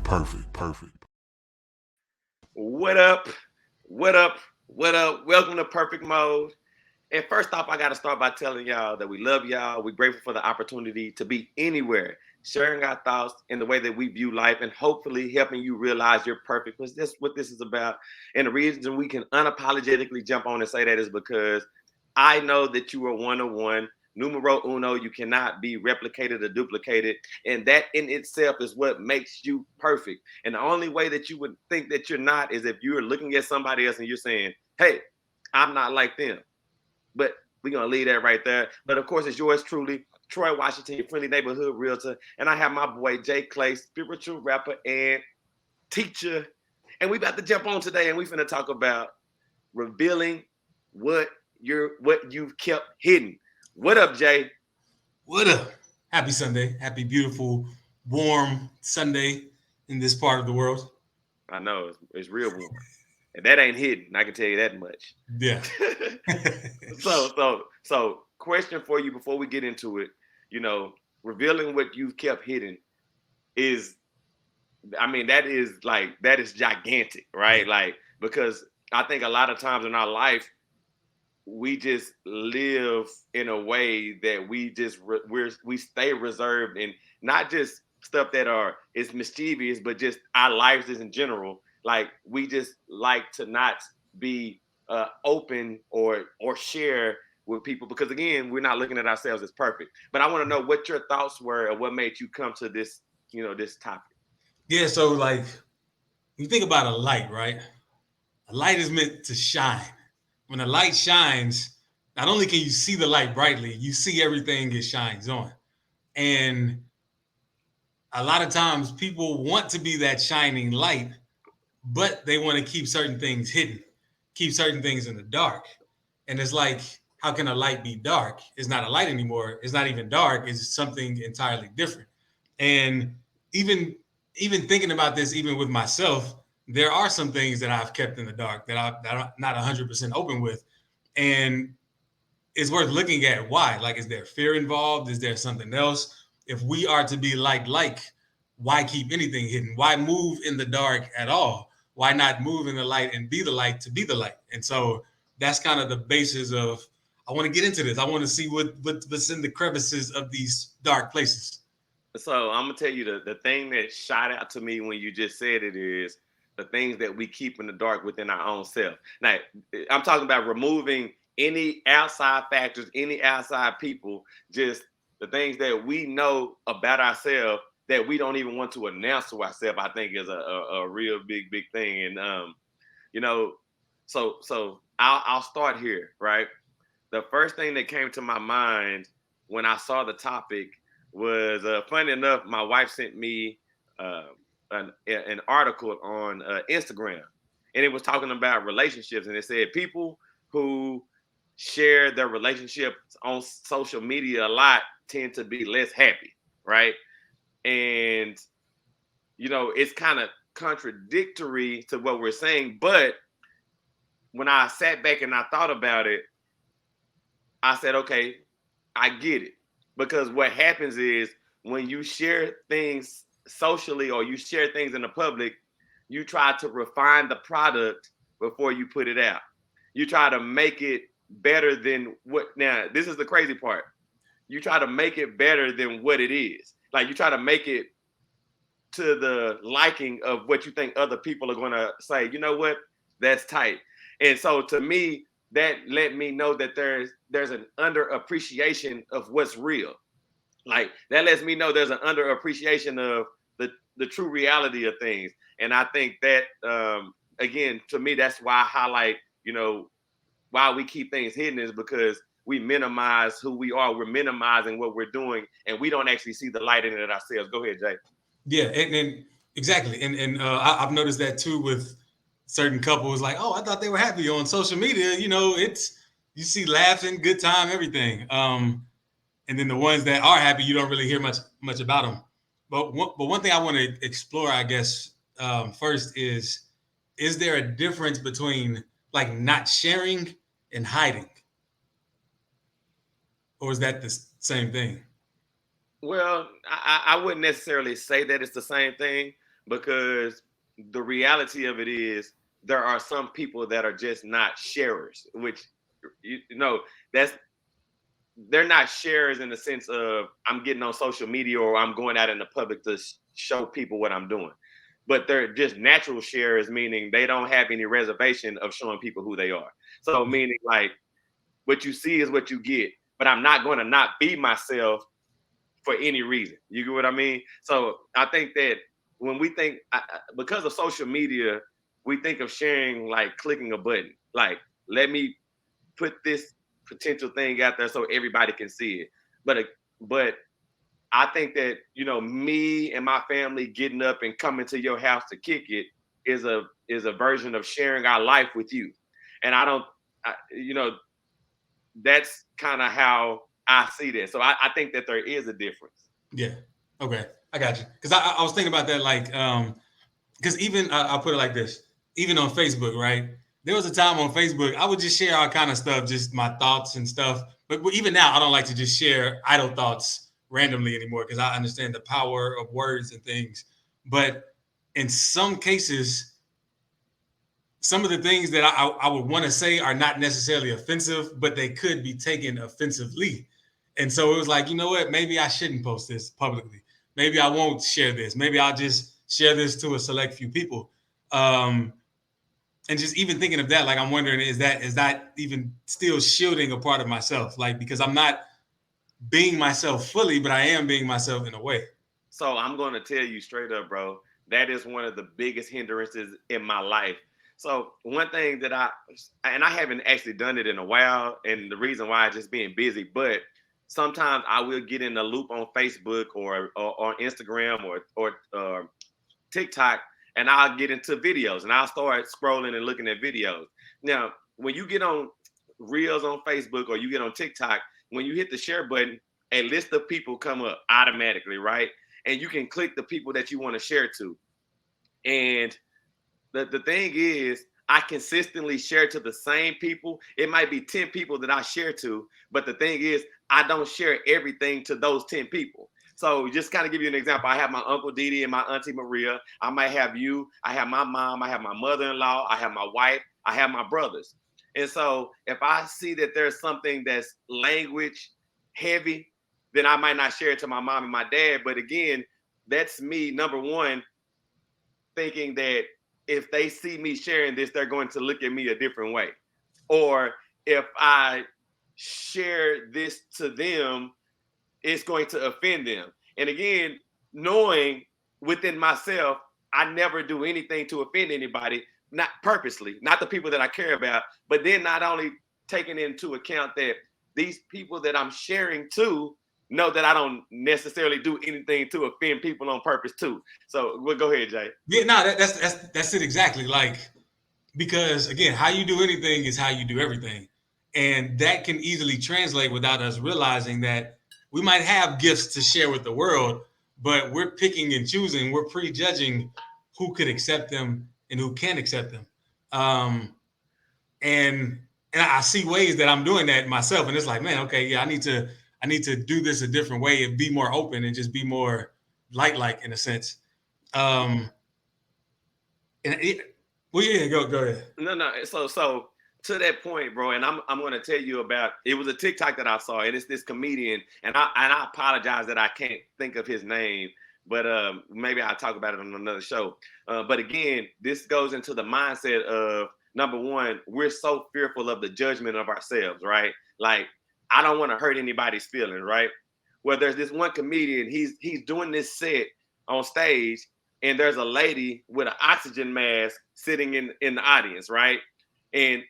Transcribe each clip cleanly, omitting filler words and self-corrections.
Perfect. What up? What up? What up? Welcome to Perfect Mode. And first off, I got to start by telling y'all that we love y'all. We're grateful for the opportunity to be anywhere, sharing our thoughts in the way that we view life, and hopefully helping you realize you're perfect. Because that's what this is about. And the reason we can unapologetically jump on and say that is because I know that you are one of one. Numero uno, you cannot be replicated or duplicated. And that in itself is what makes you perfect. And the only way that you would think that you're not is if you're looking at somebody else and you're saying, hey, I'm not like them. But we're gonna leave that right there. But of course, it's yours truly, Troy Washington, your friendly neighborhood realtor, and I have my boy Jay Clay, spiritual rapper and teacher. And we about to jump on today, and we finna talk about revealing what you've kept hidden. What up, Jay? What up? Happy Sunday. Happy, beautiful, warm Sunday in this part of the world. I know it's real warm, and that ain't hidden. I can tell you that much. Yeah. So, question for you before we get into it. You know, revealing what you've kept hidden is, I mean, that is gigantic, right? Like, because I think a lot of times in our life we just live in a way that we stay reserved, and not just stuff that are is mischievous, but just our lives is in general. Like, we just like to not be open or share with people, because again, we're not looking at ourselves as perfect. But I want to know what your thoughts were and what made you come to this, this topic. Yeah, so like you think about a light, right? A light is meant to shine. When a light shines, not only can you see the light brightly, you see everything it shines on. And a lot of times people want to be that shining light, but they want to keep certain things hidden, keep certain things in the dark. And it's like, how can a light be dark? It's not a light anymore. It's not even dark. It's something entirely different. And even even thinking about this, even with myself, there are some things that I've kept in the dark that I'm not 100% open with. And it's worth looking at why. Like, is there fear involved? Is there something else? If we are to be like, why keep anything hidden? Why move in the dark at all? Why not move in the light and be the light to be the light? And so that's kind of the basis of, I want to get into this. I want to see what's in the crevices of these dark places. So I'm gonna tell you the thing that shot out to me when you just said it is the things that we keep in the dark within our own self. Now, I'm talking about removing any outside factors, any outside people, just the things that we know about ourselves that we don't even want to announce to ourselves. I think is a real big thing. And you know, so I'll start here, right? The first thing that came to my mind when I saw the topic was, funny enough, my wife sent me uh, an article on Instagram, and it was talking about relationships, and it said people who share their relationships on social media a lot tend to be less happy, right? And it's kind of contradictory to what we're saying, but when I sat back and I thought about it, I said, okay, I get it. Because what happens is when you share things socially or you share things in the public, you try to refine the product before you put it out. You try to make it better than what. Now, this is the crazy part. You try to make it better than what it is. Like, you try to make it to the liking of what you think other people are going to say. You know what? That's tight. And so to me, that let me know that there's an underappreciation of what's real. Like, that lets me know there's an underappreciation of the true reality of things. And I think that again, to me, that's why I highlight, why we keep things hidden is because we minimize who we are. We're minimizing what we're doing, and we don't actually see the light in it ourselves. Go ahead, Jay. Yeah, and exactly, and I've noticed that too with certain couples. Like, oh, I thought they were happy on social media. It's you see laughing, good time, everything. And then the ones that are happy, you don't really hear much about them. But one thing I want to explore, I guess, first is there a difference between like not sharing and hiding, or is that the same thing? Well, I wouldn't necessarily say that it's the same thing, because the reality of it is there are some people that are just not sharers, which you know that's they're not sharers in the sense of I'm getting on social media or I'm going out in the public to show people what I'm doing. But they're just natural sharers, meaning they don't have any reservation of showing people who they are. So meaning like what you see is what you get, but I'm not going to not be myself for any reason. You get what I mean? So I think that when we think, because of social media, we think of sharing like clicking a button. Like, let me put this potential thing out there so everybody can see it. But I think that me and my family getting up and coming to your house to kick it is a version of sharing our life with you. And I don't, that's kind of how I see that. So I think that there is a difference. Yeah. Okay. I got you. Because I was thinking about that, like, because even I'll put it like this: even on Facebook, right? There was a time on Facebook I would just share all kind of stuff, just my thoughts and stuff. But even now, I don't like to just share idle thoughts randomly anymore because I understand the power of words and things. But in some cases, some of the things that I would want to say are not necessarily offensive, but they could be taken offensively. And so it was like, you know what? Maybe I shouldn't post this publicly. Maybe I won't share this. Maybe I'll just share this to a select few people. Um, and just even thinking of that, like I'm wondering, is that even still shielding a part of myself? Like because I'm not being myself fully, but I am being myself in a way. So I'm going to tell you straight up, bro, that is one of the biggest hindrances in my life. So one thing that I haven't actually done it in a while, and the reason why is just being busy, but sometimes I will get in a loop on Facebook or Instagram or TikTok, and I'll get into videos and I'll start scrolling and looking at videos. Now, when you get on Reels on Facebook or you get on TikTok, when you hit the share button, a list of people come up automatically, right? And you can click the people that you want to share to. And the thing is, I consistently share to the same people. It might be 10 people that I share to, but the thing is, I don't share everything to those 10 people. So just kind of give you an example. I have my Uncle Didi and my Auntie Maria. I might have you. I have my mom. I have my mother-in-law. I have my wife. I have my brothers. And so if I see that there's something that's language heavy, then I might not share it to my mom and my dad. But again, that's me, number one, thinking that if they see me sharing this, they're going to look at me a different way. Or if I share this to them, it's going to offend them. And again, knowing within myself, I never do anything to offend anybody, not purposely, not the people that I care about, but then not only taking into account that these people that I'm sharing to know that I don't necessarily do anything to offend people on purpose too. So well, go ahead, Jay. Yeah, no, that's it exactly. Like because again, how you do anything is how you do everything, and that can easily translate without us realizing that we might have gifts to share with the world, but we're picking and choosing. We're prejudging who could accept them and who can't accept them. Um, and and I see ways that I'm doing that myself, and it's like, man, okay, yeah, I need to do this a different way and be more open and just be more light-like in a sense. Um, and well, yeah, go ahead. No, no. So to that point, bro, and I'm gonna tell you about it was a TikTok that I saw, and it's this comedian, and I apologize that I can't think of his name, but maybe I'll talk about it on another show. But again, this goes into the mindset of number one, we're so fearful of the judgment of ourselves, right? Like I don't want to hurt anybody's feelings, right? Well, there's this one comedian, he's doing this set on stage, and there's a lady with an oxygen mask sitting in the audience, right? And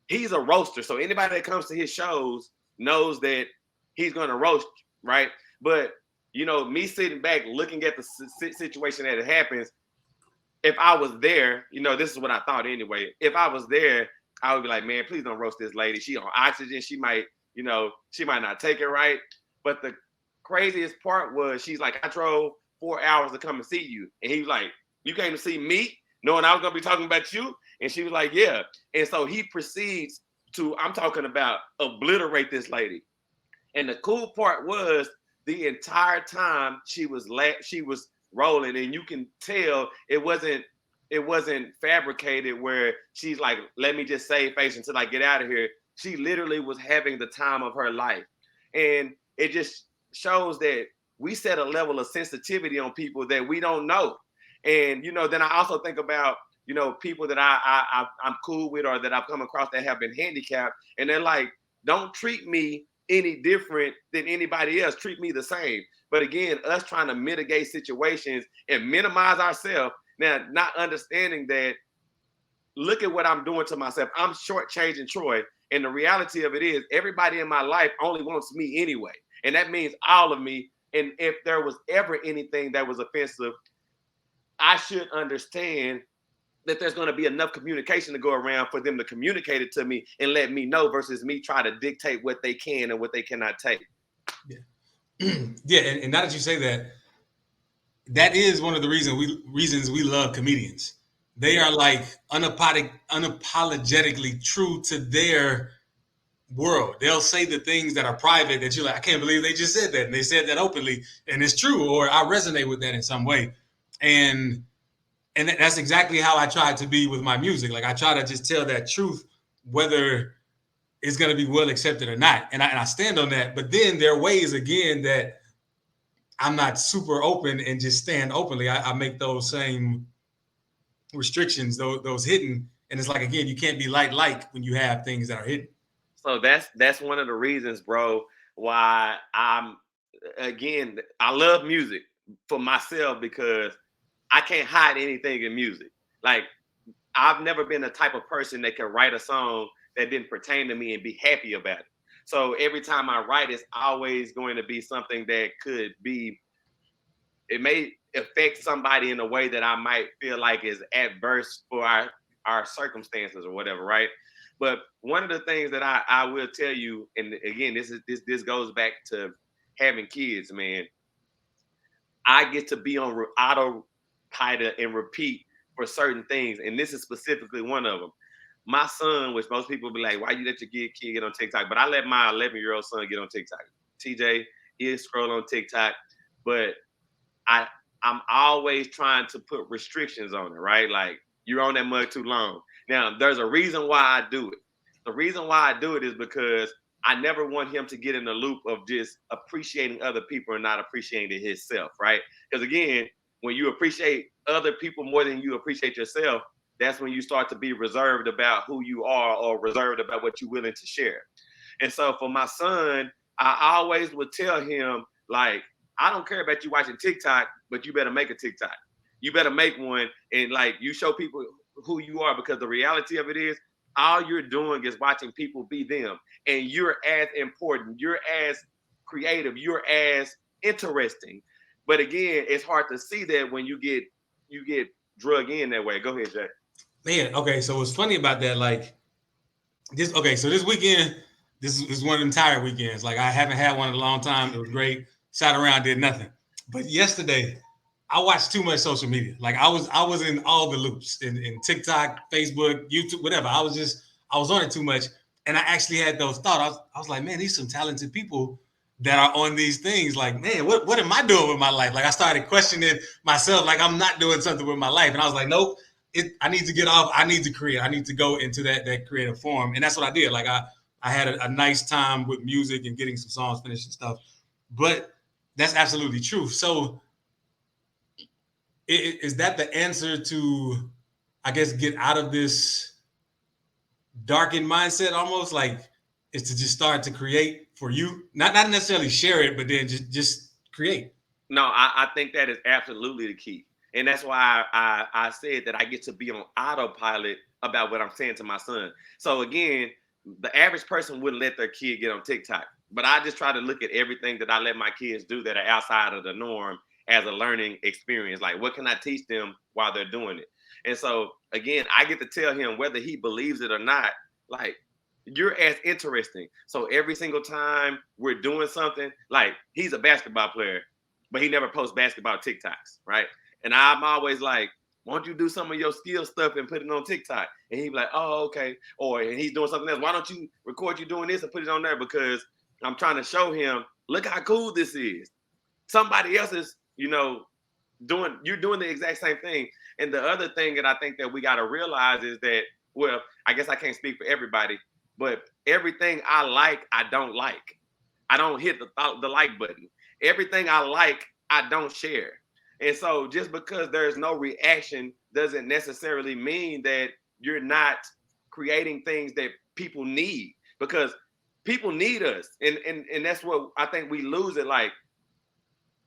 he's a roaster, so anybody that comes to his shows knows that he's going to roast, right? But me sitting back looking at the situation that it happens, if I was there, this is what I thought anyway. If I was there, I would be like, man, please don't roast this lady. She on oxygen. She might not take it right. But the craziest part was she's like, I drove 4 hours to come and see you. And he was like, you came to see me knowing I was gonna be talking about you? And she was like, yeah. And so he proceeds to, I'm talking about obliterate this lady. And the cool part was the entire time she was rolling, and you can tell it wasn't fabricated where she's like, let me just save face until I get out of here. She literally was having the time of her life. And it just shows that we set a level of sensitivity on people that we don't know. And then I also think about people that I'm cool with or that I've come across that have been handicapped, and they're like, don't treat me any different than anybody else. Treat me the same. But again, us trying to mitigate situations and minimize ourselves, now not understanding that, look at what I'm doing to myself. I'm shortchanging Troy. And the reality of it is, everybody in my life only wants me anyway. And that means all of me. And if there was ever anything that was offensive, I should understand that there's going to be enough communication to go around for them to communicate it to me and let me know, versus me try to dictate what they can and what they cannot take. Yeah. Yeah. And now that you say that, that is one of the reasons we love comedians. They are like unapologetically true to their world. They'll say the things that are private that you're like, I can't believe they just said that. And they said that openly, and it's true, or I resonate with that in some way. And that's exactly how I try to be with my music. Like, I try to just tell that truth, whether it's going to be well accepted or not. And I stand on that. But then there are ways, again, that I'm not super open and just stand openly. I make those same restrictions, those hidden. And it's like, again, you can't be like when you have things that are hidden. So that's one of the reasons, bro, why I love music for myself, because I can't hide anything in music. Like, I've never been the type of person that can write a song that didn't pertain to me and be happy about it. So every time I write, it's always going to be something that it may affect somebody in a way that I might feel like is adverse for our circumstances or whatever, right? But one of the things that I will tell you, and again, this goes back to having kids, man. I get to be on autopilot and repeat for certain things, and this is specifically one of them. My son, which most people be like, "Why you let your kid get on TikTok?" But I let my 11-year-old son get on TikTok. TJ, he scroll on TikTok, but I I'm always trying to put restrictions on it, right? Like, you're on that mug too long. Now, there's a reason why I do it. The reason why I do it is because I never want him to get in the loop of just appreciating other people and not appreciating himself, right? Because again, when you appreciate other people more than you appreciate yourself, that's when you start to be reserved about who you are, or reserved about what you're willing to share. And so for my son, I always would tell him, like, I don't care about you watching TikTok, but you better make a TikTok. You better make one, and like, you show people who you are, because the reality of it is, all you're doing is watching people be them. And you're as important, you're as creative, you're as interesting. But again, it's hard to see that when you get drug in that way. Go ahead, Jay. Man, okay, so what's funny about that, like, so this weekend, this is one of them tired weekends. Like, I haven't had one in a long time. It was great. Sat around, did nothing. But yesterday, I watched too much social media. Like, I was in all the loops, in TikTok, Facebook, YouTube, whatever. I was on it too much. And I actually had those thoughts. I was like, man, these some talented people that are on these things. Like, man, what am I doing with my life? Like, I started questioning myself, like I'm not doing something with my life. And I was like, nope, I need to get off. I need to create. I need to go into that creative form. And that's what I did. Like, I had a nice time with music and getting some songs finished and stuff. But that's absolutely true. So is that the answer to, I guess, get out of this darkened mindset almost? Like, is to just start to create for you, not necessarily share it, but then just create. No, I think that is absolutely the key. And that's why I said that I get to be on autopilot about what I'm saying to my son. So again, the average person wouldn't let their kid get on TikTok. But I just try to look at everything that I let my kids do that are outside of the norm as a learning experience. Like, what can I teach them while they're doing it? And so again, I get to tell him, whether he believes it or not, like, you're as interesting. So every single time we're doing something, like, he's a basketball player, but he never posts basketball TikToks, right? And I'm always like, why don't you do some of your skill stuff and put it on TikTok? And he'd be like, oh, okay. Or, and he's doing something else. Why don't you record you doing this and put it on there? Because I'm trying to show him, look how cool this is. Somebody else is, you're doing the exact same thing. And the other thing that I think that we got to realize is that, well, I guess I can't speak for everybody, but everything I like, I don't like. I don't hit the like button. Everything I like, I don't share. And so just because there's no reaction doesn't necessarily mean that you're not creating things that people need, because people need us. And that's what I think we lose it. Like,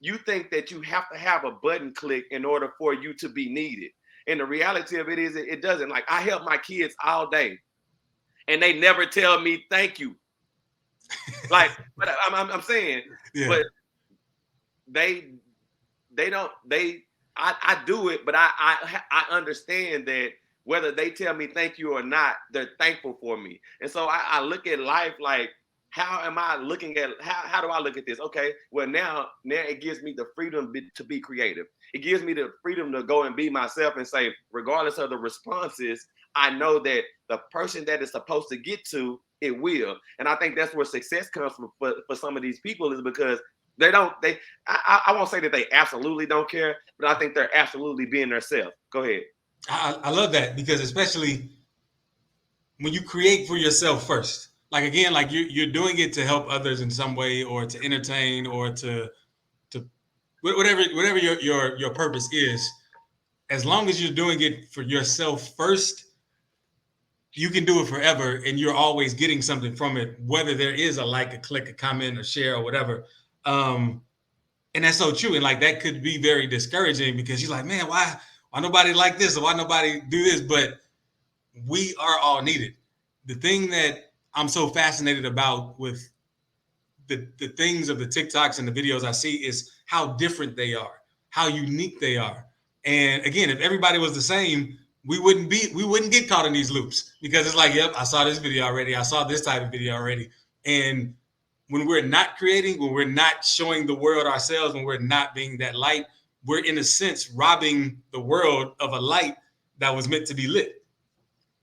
you think that you have to have a button click in order for you to be needed. And the reality of it is it doesn't. Like, I help my kids all day and they never tell me thank you. Like, but I'm saying, Yeah. but they don't I do it, but I understand that whether they tell me thank you or not, they're thankful for me. And so I look at life like, how am I looking at how do I look at this? Okay, well, now it gives me the freedom to be creative. It gives me the freedom to go and be myself and say, regardless of the responses, I know that the person that is supposed to get to it will. And I think that's where success comes from for some of these people, is because I won't say that they absolutely don't care, but I think they're absolutely being themselves. Go ahead. I love that, because especially when you create for yourself first, like, again, like you're doing it to help others in some way, or to entertain, or to whatever your purpose is. As long as you're doing it for yourself first, you can do it forever, and you're always getting something from it, whether there is a like, a click, a comment, a share, or whatever. And that's so true. And like, that could be very discouraging, because you're like, man, why nobody like this, or why nobody do this? But we are all needed. The thing that I'm so fascinated about with the things of the TikToks and the videos I see is how different they are, how unique they are. And again, if everybody was the same, we wouldn't get caught in these loops, because it's like, yep, I saw this video already. I saw this type of video already. And when we're not creating, when we're not showing the world ourselves, when we're not being that light, we're in a sense robbing the world of a light that was meant to be lit.